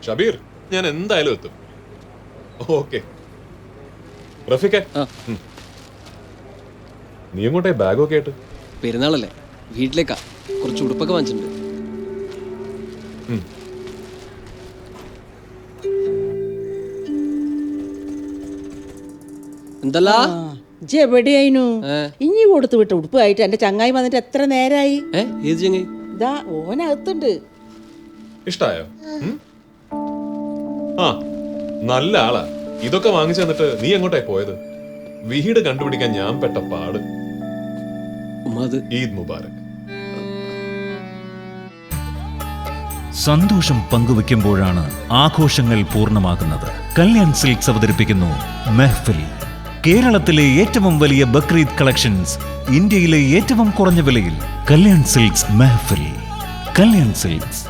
ഷബീർ, ഞാൻ എന്തായാലും എത്തും. ഓക്കെ റഫീഖെ, നീ എങ്ങോട്ടേ ബാഗൊക്കെ ആയിട്ട്? പെരുന്നാളല്ലേ, വീട്ടിലേക്കാ. കുറച്ച് ഉടുപ്പൊക്കെ വാങ്ങിച്ചിട്ടുണ്ട്. എന്തല്ല എവിടെയായിരുന്നു? ഇനി കൊടുത്തു വിട്ട ഉടുപ്പായിട്ട് എന്റെ ചങ്ങായി വന്നിട്ട് എത്ര നേരായി? ഏത് ചങ്ങായി? ഇതാ ഓനകത്തുണ്ട്. ഇഷ്ടായോ? ആ, നല്ല ആളാ. ഇതൊക്കെ വാങ്ങിച്ചു തന്നിട്ട് നീ എങ്ങോട്ടായി പോയത്? വീട് കണ്ടുപിടിക്കാൻ ഞാൻ പെട്ട പാട്. ഈദ് മുബാരക്. സന്തോഷം പങ്കുവെക്കുമ്പോഴാണ് ആഘോഷങ്ങൾ പൂർണ്ണമാകുന്നത്. കല്യാൺ സിൽക്സ് അവതരിപ്പിക്കുന്നു മെഹ്ഫിൽ. കേരളത്തിലെ ഏറ്റവും വലിയ ബക്രീദ് കളക്ഷൻസ് ഇന്ത്യയിലെ ഏറ്റവും കുറഞ്ഞ വിലയിൽ. കല്യാൺ സിൽക്സ് മെഹ്ഫിൽ. കല്യാൺ സിൽക്സ്.